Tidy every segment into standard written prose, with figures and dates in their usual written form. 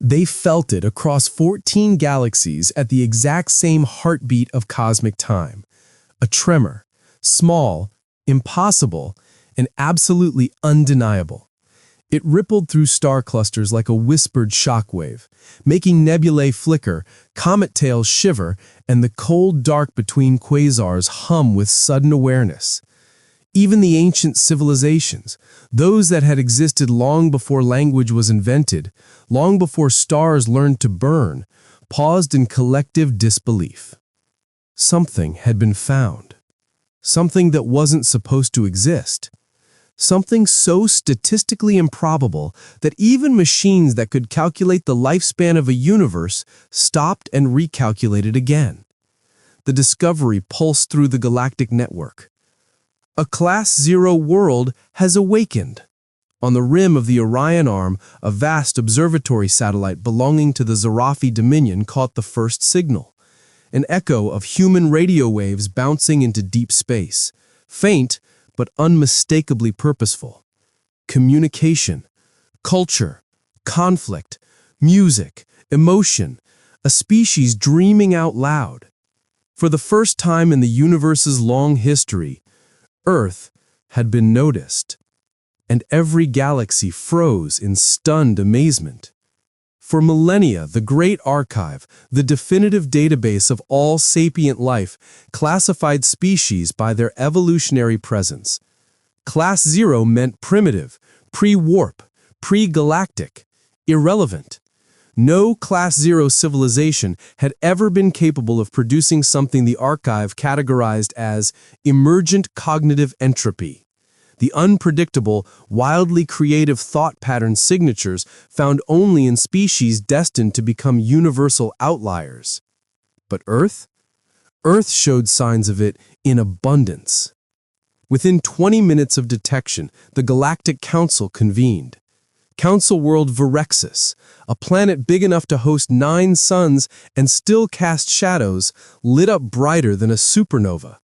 They felt it across 14 galaxies at the exact same heartbeat of cosmic time. A tremor, small, impossible, and absolutely undeniable. It rippled through star clusters like a whispered shockwave, making nebulae flicker, comet tails shiver, and the cold dark between quasars hum with sudden awareness. Even the ancient civilizations, those that had existed long before language was invented, long before stars learned to burn, paused in collective disbelief. Something had been found. Something that wasn't supposed to exist. Something so statistically improbable that even machines that could calculate the lifespan of a universe stopped and recalculated again. The discovery pulsed through the galactic network. A Class 0 world has awakened. On the rim of the Orion Arm, a vast observatory satellite belonging to the Zarafi Dominion caught the first signal. An echo of human radio waves bouncing into deep space. Faint, but unmistakably purposeful. Communication, culture, conflict, music, emotion, a species dreaming out loud. For the first time in the universe's long history, Earth had been noticed, and every galaxy froze in stunned amazement. For millennia, the Great Archive, the definitive database of all sapient life, classified species by their evolutionary presence. Class 0 meant primitive, pre-warp, pre-galactic, irrelevant. No Class 0 civilization had ever been capable of producing something the archive categorized as emergent cognitive entropy. The unpredictable, wildly creative thought pattern signatures found only in species destined to become universal outliers. But Earth? Earth showed signs of it in abundance. Within 20 minutes of detection, the Galactic Council convened. Council World Virexis, a planet big enough to host 9 suns and still cast shadows, lit up brighter than a supernova.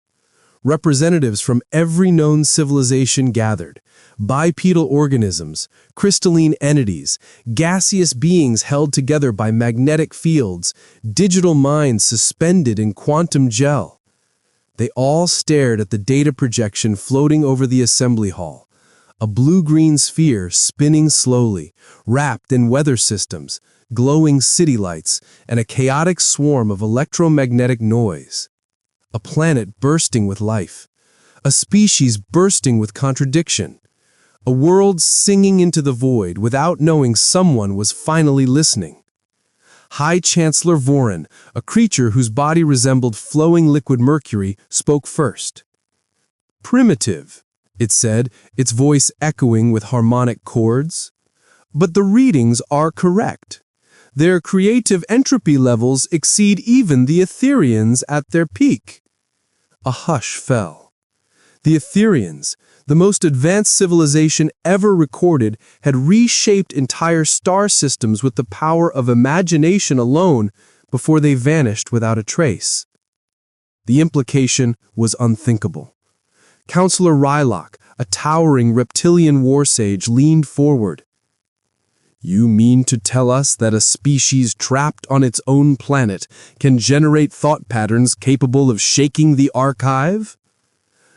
Representatives from every known civilization gathered. Bipedal organisms, crystalline entities, gaseous beings held together by magnetic fields, digital minds suspended in quantum gel. They all stared at the data projection floating over the assembly hall. A blue-green sphere spinning slowly, wrapped in weather systems, glowing city lights, and a chaotic swarm of electromagnetic noise. A planet bursting with life. A species bursting with contradiction. A world singing into the void without knowing someone was finally listening. High Chancellor Vorin, a creature whose body resembled flowing liquid mercury, spoke first. Primitive, it said, its voice echoing with harmonic chords. But the readings are correct. Their creative entropy levels exceed even the Etherians at their peak. A hush fell. The Etherians, the most advanced civilization ever recorded, had reshaped entire star systems with the power of imagination alone before they vanished without a trace. The implication was unthinkable. Counselor Rylock, a towering reptilian war sage, leaned forward. You mean to tell us that a species trapped on its own planet can generate thought patterns capable of shaking the archive?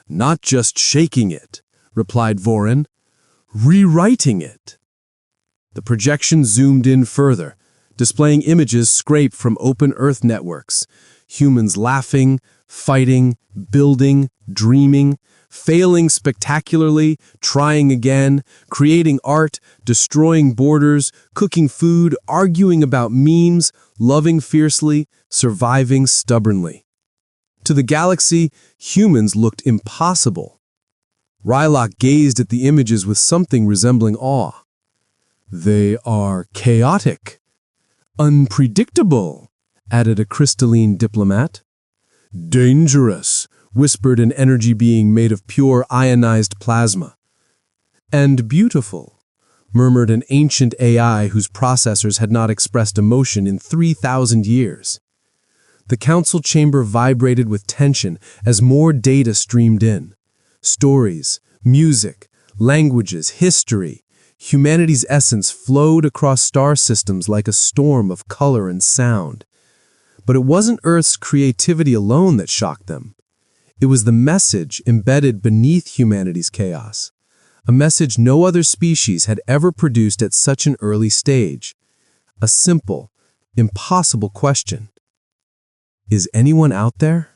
Not just shaking it, replied Vorin, rewriting it. The projection zoomed in further, displaying images scraped from open Earth networks. Humans laughing, fighting, building, dreaming, failing spectacularly, trying again, creating art, destroying borders, cooking food, arguing about memes, loving fiercely, surviving stubbornly. To the galaxy, humans looked impossible. Rylock gazed at the images with something resembling awe. They are chaotic, unpredictable, added a crystalline diplomat. Dangerous, whispered an energy being made of pure ionized plasma. And beautiful, murmured an ancient AI whose processors had not expressed emotion in 3,000 years. The council chamber vibrated with tension as more data streamed in. Stories, music, languages, history. Humanity's essence flowed across star systems like a storm of color and sound. But it wasn't Earth's creativity alone that shocked them. It was the message embedded beneath humanity's chaos, a message no other species had ever produced at such an early stage. A simple, impossible question. Is anyone out there?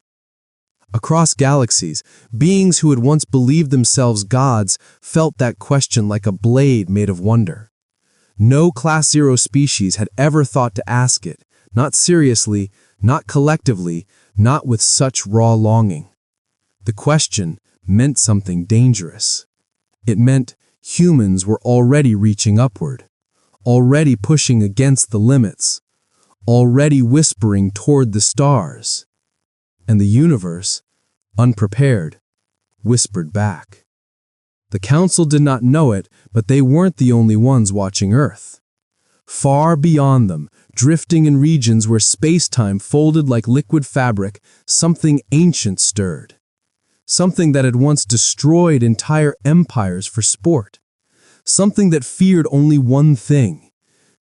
Across galaxies, beings who had once believed themselves gods felt that question like a blade made of wonder. No Class Zero species had ever thought to ask it, not seriously, not collectively, not with such raw longing. The question meant something dangerous. It meant humans were already reaching upward, already pushing against the limits, already whispering toward the stars. And the universe, unprepared, whispered back. The Council did not know it, but they weren't the only ones watching Earth. Far beyond them, drifting in regions where space-time folded like liquid fabric, something ancient stirred. Something that had once destroyed entire empires for sport. Something that feared only one thing: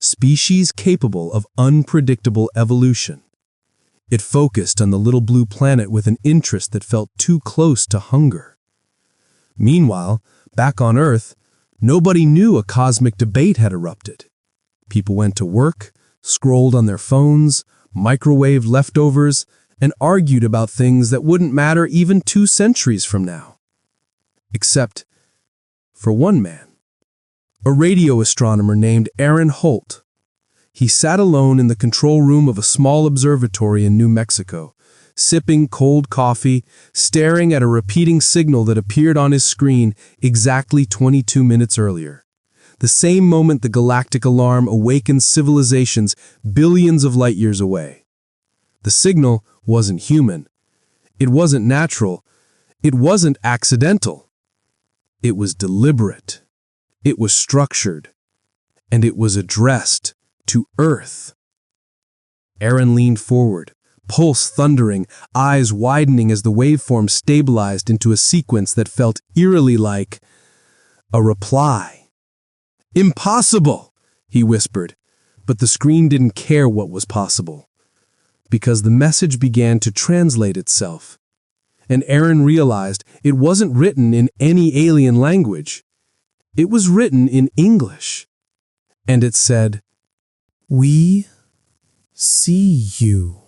species capable of unpredictable evolution. It focused on the little blue planet with an interest that felt too close to hunger. Meanwhile, back on Earth, nobody knew a cosmic debate had erupted. People went to work, scrolled on their phones, microwaved leftovers, and argued about things that wouldn't matter even 2 centuries from now. Except for one man, a radio astronomer named Aaron Holt. He sat alone in the control room of a small observatory in New Mexico, sipping cold coffee, staring at a repeating signal that appeared on his screen exactly 22 minutes earlier. The same moment the galactic alarm awakened civilizations billions of light years away. The signal wasn't human. It wasn't natural. It wasn't accidental. It was deliberate. It was structured. And it was addressed to Earth. Aaron leaned forward, pulse thundering, eyes widening as the waveform stabilized into a sequence that felt eerily like a reply. "Impossible," he whispered, but the screen didn't care what was possible, because the message began to translate itself. And Aaron realized it wasn't written in any alien language. It was written in English. And it said, "We see you."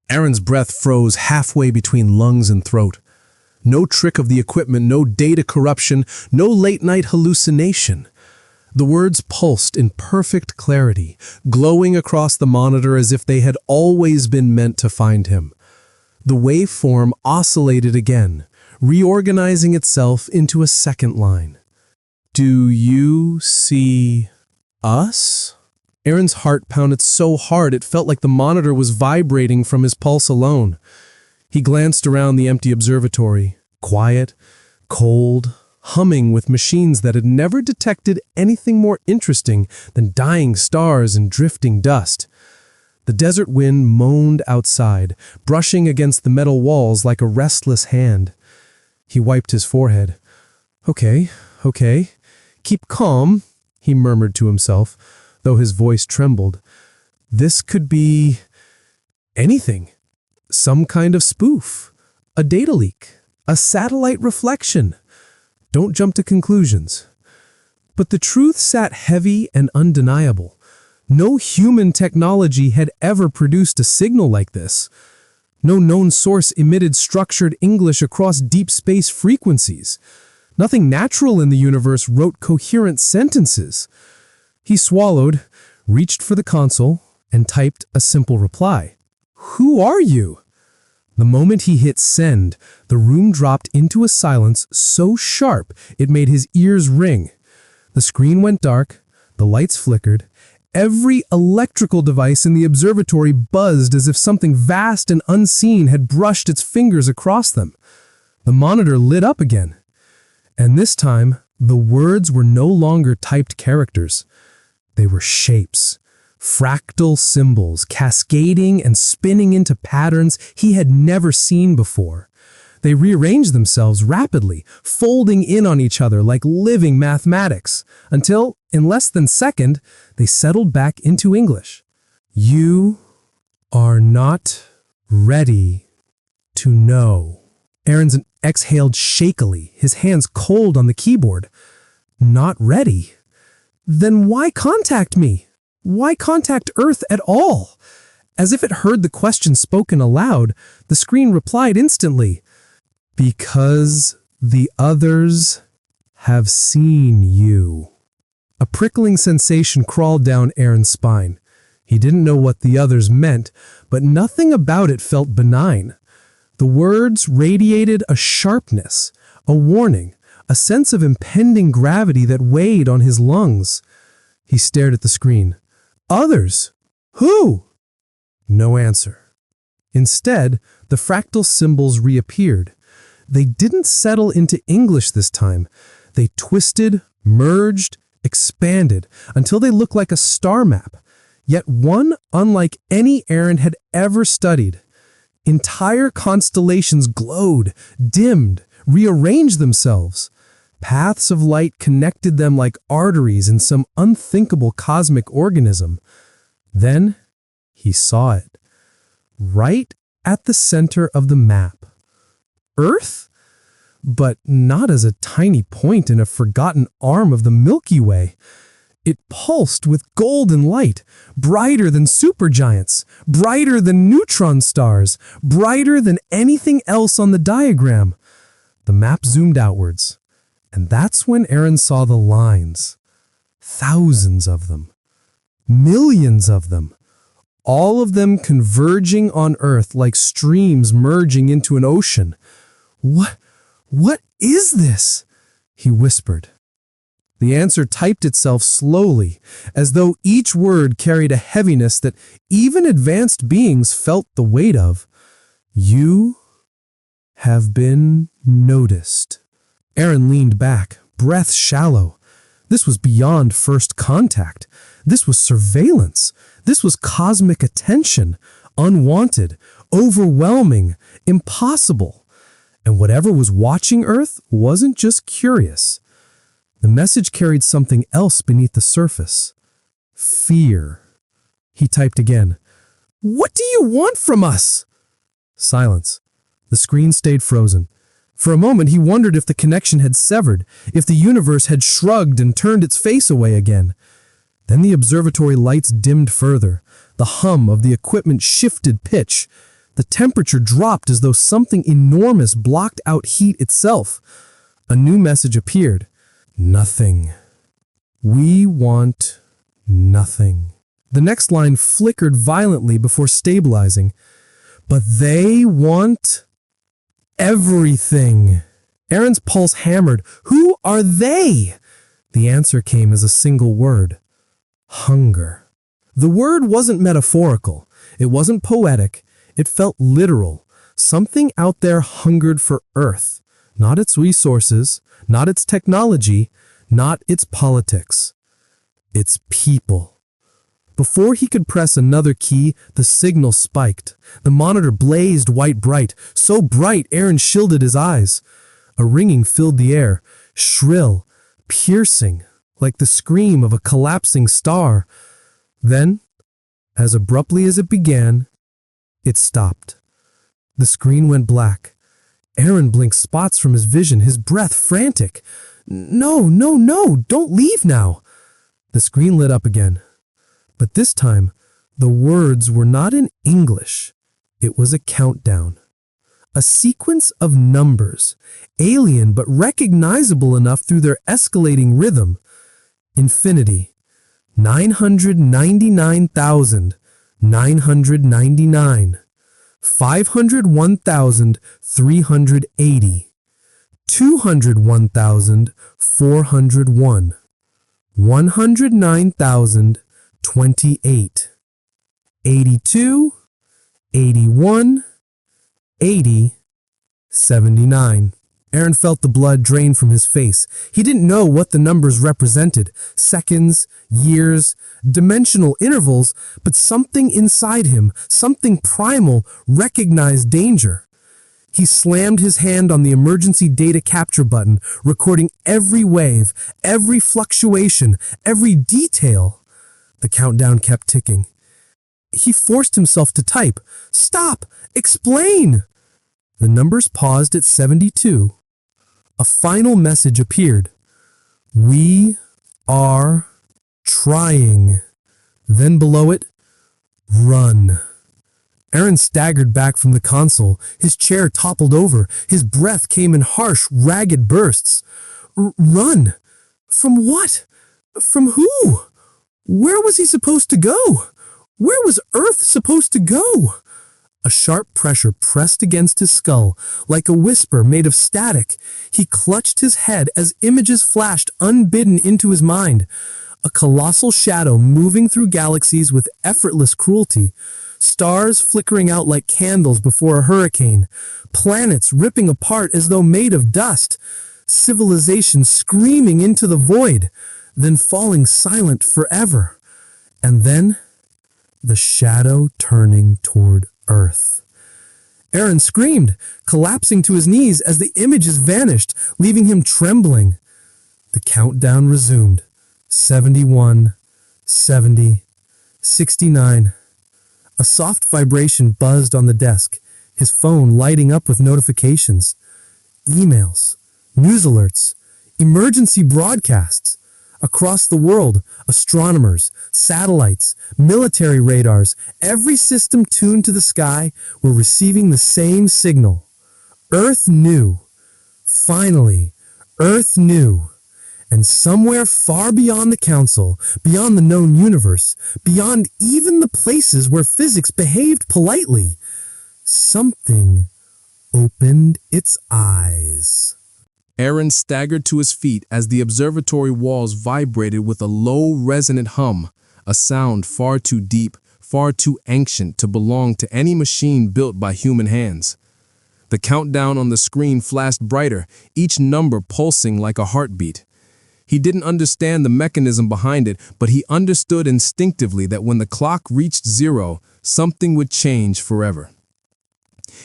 Aaron's breath froze halfway between lungs and throat. No trick of the equipment, no data corruption, no late-night hallucination. The words pulsed in perfect clarity, glowing across the monitor as if they had always been meant to find him. The waveform oscillated again, reorganizing itself into a second line. "Do you see us?" Aaron's heart pounded so hard it felt like the monitor was vibrating from his pulse alone. He glanced around the empty observatory, quiet, cold, humming with machines that had never detected anything more interesting than dying stars and drifting dust. The desert wind moaned outside, brushing against the metal walls like a restless hand. He wiped his forehead. Okay. Keep calm," he murmured to himself, though his voice trembled. This could be anything. Some kind of spoof, a data leak, a satellite reflection. Don't jump to conclusions. But the truth sat heavy and undeniable. No human technology had ever produced a signal like this. No known source emitted structured English across deep space frequencies. Nothing natural in the universe wrote coherent sentences. He swallowed, reached for the console, and typed a simple reply. "Who are you?" The moment he hit send, the room dropped into a silence so sharp it made his ears ring. The screen went dark, the lights flickered. Every electrical device in the observatory buzzed as if something vast and unseen had brushed its fingers across them. The monitor lit up again. And this time, the words were no longer typed characters. They were shapes, fractal symbols, cascading and spinning into patterns he had never seen before. They rearranged themselves rapidly, folding in on each other like living mathematics, until, in less than a second, they settled back into English. You are not ready to know. Aaron exhaled shakily, his hands cold on the keyboard. Not ready? Then why contact me? Why contact Earth at all? As if it heard the question spoken aloud, the screen replied instantly, because the others have seen you. A prickling sensation crawled down Aaron's spine. He didn't know what the others meant, but nothing about it felt benign. The words radiated a sharpness, a warning, a sense of impending gravity that weighed on his lungs. He stared at the screen. Others? Who? No answer. Instead, the fractal symbols reappeared. They didn't settle into English this time. They twisted, merged, expanded, until they looked like a star map, yet one unlike any Aaron had ever studied. Entire constellations glowed, dimmed, rearranged themselves. Paths of light connected them like arteries in some unthinkable cosmic organism. Then he saw it, right at the center of the map. Earth? But not as a tiny point in a forgotten arm of the Milky Way. It pulsed with golden light, brighter than supergiants, brighter than neutron stars, brighter than anything else on the diagram. The map zoomed outwards, and that's when Aaron saw the lines. Thousands of them. Millions of them. All of them converging on Earth like streams merging into an ocean. What is this? He whispered. The answer typed itself slowly, as though each word carried a heaviness that even advanced beings felt the weight of. You have been noticed. Aaron leaned back, breath shallow. This was beyond first contact. This was surveillance. This was cosmic attention, unwanted, overwhelming, impossible. And whatever was watching Earth wasn't just curious. The message carried something else beneath the surface. Fear. He typed again. What do you want from us? Silence. The screen stayed frozen. For a moment he wondered if the connection had severed, if the universe had shrugged and turned its face away again. Then the observatory lights dimmed further. The hum of the equipment shifted pitch. The temperature dropped as though something enormous blocked out heat itself. A new message appeared. Nothing. We want nothing. The next line flickered violently before stabilizing. But they want everything. Aaron's pulse hammered. Who are they? The answer came as a single word. Hunger. The word wasn't metaphorical. It wasn't poetic. It felt literal. Something out there hungered for Earth. Not its resources, not its technology, not its politics. Its people. Before he could press another key, the signal spiked. The monitor blazed white bright, so bright Aaron shielded his eyes. A ringing filled the air, shrill, piercing, like the scream of a collapsing star. Then, as abruptly as it began, it stopped. The screen went black. Aaron blinked spots from his vision, his breath frantic. No, don't leave now. The screen lit up again. But this time, the words were not in English. It was a countdown. A sequence of numbers, alien but recognizable enough through their escalating rhythm. Infinity. 999,999. 501,380. 201,401. 109,028. 82, 81, 80, 79. Aaron felt the blood drain from his face. He didn't know what the numbers represented. Seconds, years, dimensional intervals, but something inside him, something primal, recognized danger. He slammed his hand on the emergency data capture button, recording every wave, every fluctuation, every detail. The countdown kept ticking. He forced himself to type, "Stop! Explain!" The numbers paused at 72. A final message appeared. "We are trying." Then below it, "Run." Aaron staggered back from the console. His chair toppled over. His breath came in harsh, ragged bursts. Run? From what? From who? Where was he supposed to go? Where was Earth supposed to go? A sharp pressure pressed against his skull, like a whisper made of static. He clutched his head as images flashed unbidden into his mind. A colossal shadow moving through galaxies with effortless cruelty. Stars flickering out like candles before a hurricane. Planets ripping apart as though made of dust. Civilization screaming into the void, then falling silent forever. And then, the shadow turning toward Earth. Aaron screamed, collapsing to his knees as the images vanished, leaving him trembling. The countdown resumed. 71, 70, 69. A soft vibration buzzed on the desk, his phone lighting up with notifications. Emails, news alerts, emergency broadcasts. Across the world, astronomers, satellites, military radars, every system tuned to the sky were receiving the same signal. Earth knew. Finally, Earth knew. And somewhere far beyond the council, beyond the known universe, beyond even the places where physics behaved politely, something opened its eyes. Aaron staggered to his feet as the observatory walls vibrated with a low, resonant hum, a sound far too deep, far too ancient to belong to any machine built by human hands. The countdown on the screen flashed brighter, each number pulsing like a heartbeat. He didn't understand the mechanism behind it, but he understood instinctively that when the clock reached 0, something would change forever.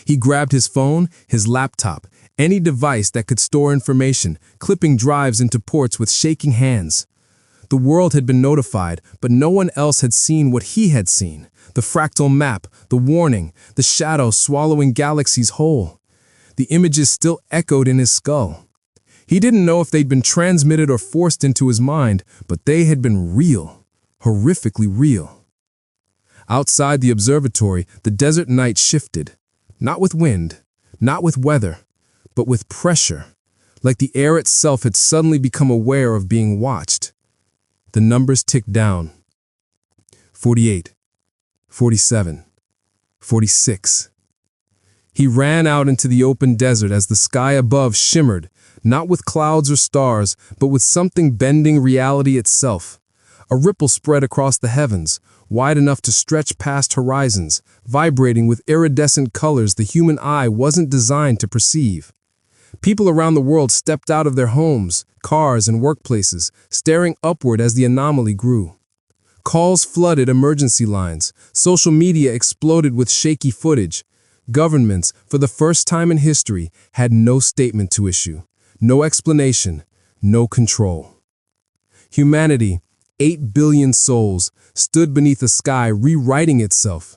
He grabbed his phone, his laptop, any device that could store information, clipping drives into ports with shaking hands. The world had been notified, but no one else had seen what he had seen. The fractal map, the warning, the shadow swallowing galaxies whole. The images still echoed in his skull. He didn't know if they'd been transmitted or forced into his mind, but they had been real, horrifically real. Outside the observatory, the desert night shifted. Not with wind, not with weather, but with pressure, like the air itself had suddenly become aware of being watched. The numbers ticked down. 48, 47, 46. He ran out into the open desert as the sky above shimmered, not with clouds or stars, but with something bending reality itself. A ripple spread across the heavens, wide enough to stretch past horizons, vibrating with iridescent colors the human eye wasn't designed to perceive. People around the world stepped out of their homes, cars, and workplaces, staring upward as the anomaly grew. Calls flooded emergency lines. Social media exploded with shaky footage. Governments, for the first time in history, had no statement to issue. No explanation, no control. Humanity, 8 billion souls, stood beneath a sky rewriting itself.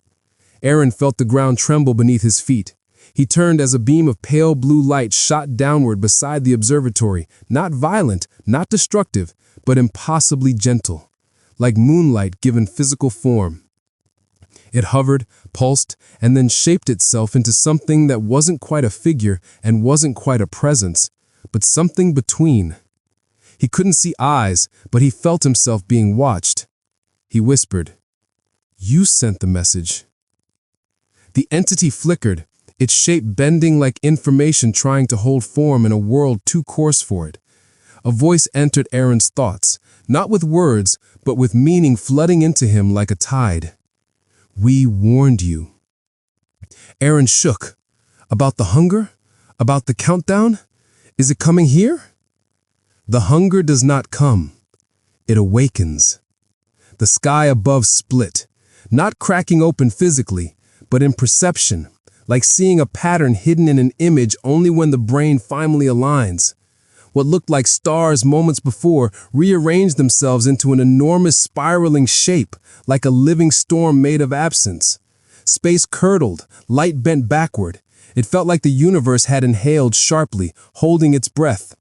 Aaron felt the ground tremble beneath his feet. He turned as a beam of pale blue light shot downward beside the observatory, not violent, not destructive, but impossibly gentle, like moonlight given physical form. It hovered, pulsed, and then shaped itself into something that wasn't quite a figure and wasn't quite a presence, but something between. He couldn't see eyes, but he felt himself being watched. He whispered, "You sent the message." The entity flickered, its shape bending like information trying to hold form in a world too coarse for it. A voice entered Aaron's thoughts, not with words, but with meaning flooding into him like a tide. "We warned you." Aaron shook. About the hunger? About the countdown? Is it coming here? The hunger does not come. It awakens. The sky above split, not cracking open physically, but in perception, like seeing a pattern hidden in an image only when the brain finally aligns. What looked like stars moments before rearranged themselves into an enormous spiraling shape, like a living storm made of absence. Space curdled, light bent backward. It felt like the universe had inhaled sharply, holding its breath.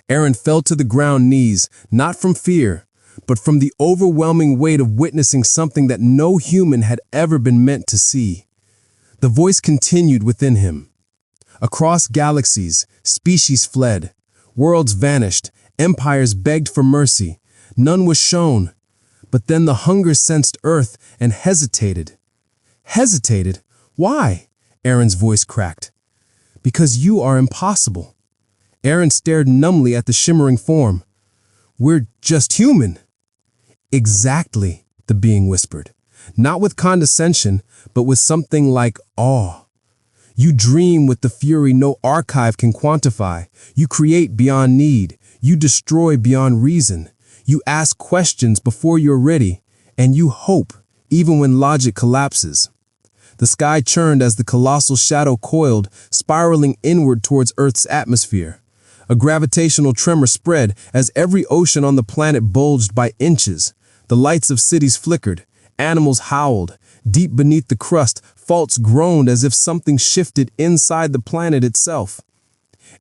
Aaron fell to the ground knees, not from fear, but from the overwhelming weight of witnessing something that no human had ever been meant to see. The voice continued within him. Across galaxies, species fled, worlds vanished, empires begged for mercy. None was shown. But then the hunger sensed Earth and hesitated. Hesitated? Why? Aaron's voice cracked. Because you are impossible. Aaron stared numbly at the shimmering form. We're just human. Exactly, the being whispered. Not with condescension, but with something like awe. You dream with the fury no archive can quantify. You create beyond need. You destroy beyond reason. You ask questions before you're ready, and you hope, even when logic collapses. The sky churned as the colossal shadow coiled, spiraling inward towards Earth's atmosphere. A gravitational tremor spread as every ocean on the planet bulged by inches. The lights of cities flickered. Animals howled. Deep beneath the crust, faults groaned as if something shifted inside the planet itself.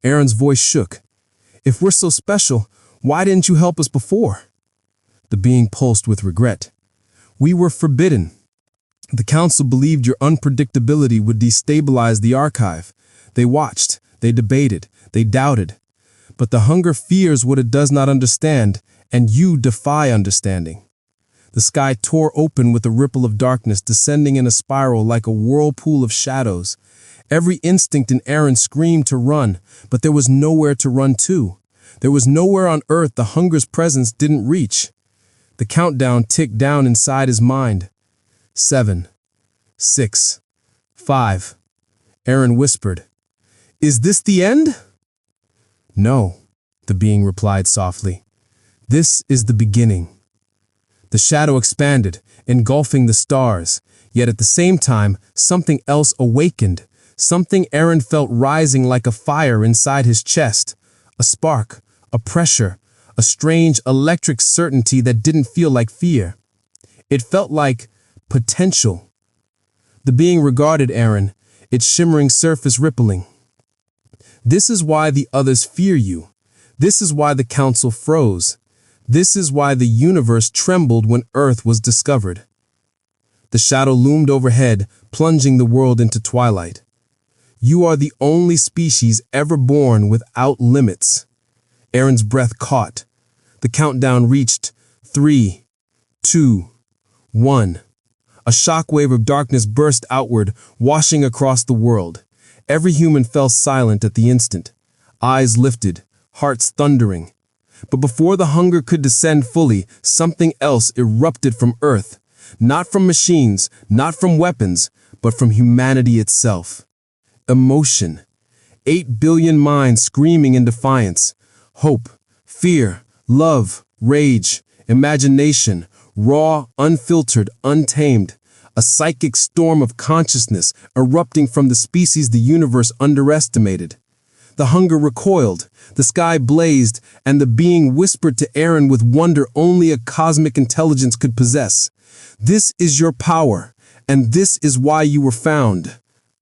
Aaron's voice shook. If we're so special, why didn't you help us before? The being pulsed with regret. We were forbidden. The council believed your unpredictability would destabilize the archive. They watched, they debated, they doubted. But the hunger fears what it does not understand, and you defy understanding. The sky tore open with a ripple of darkness descending in a spiral like a whirlpool of shadows. Every instinct in Aaron screamed to run, but there was nowhere to run to. There was nowhere on Earth the hunger's presence didn't reach. The countdown ticked down inside his mind. 7, 6, 5. Aaron whispered, "Is this the end?" "No," the being replied softly. "This is the beginning." The shadow expanded, engulfing the stars, yet at the same time, something else awakened, something Aaron felt rising like a fire inside his chest, a spark, a pressure, a strange electric certainty that didn't feel like fear. It felt like potential. The being regarded Aaron, its shimmering surface rippling. This is why the others fear you. This is why the council froze. This is why the universe trembled when Earth was discovered. The shadow loomed overhead, plunging the world into twilight. You are the only species ever born without limits. Aaron's breath caught. The countdown reached 3, 2, 1. A shockwave of darkness burst outward, washing across the world. Every human fell silent at the instant, eyes lifted, hearts thundering. But before the hunger could descend fully, something else erupted from Earth. Not from machines, not from weapons, but from humanity itself. Emotion. 8 billion minds screaming in defiance. Hope, fear, love, rage, imagination, raw, unfiltered, untamed. A psychic storm of consciousness erupting from the species the universe underestimated. The hunger recoiled, the sky blazed, and the being whispered to Aaron with wonder only a cosmic intelligence could possess. This is your power, and this is why you were found.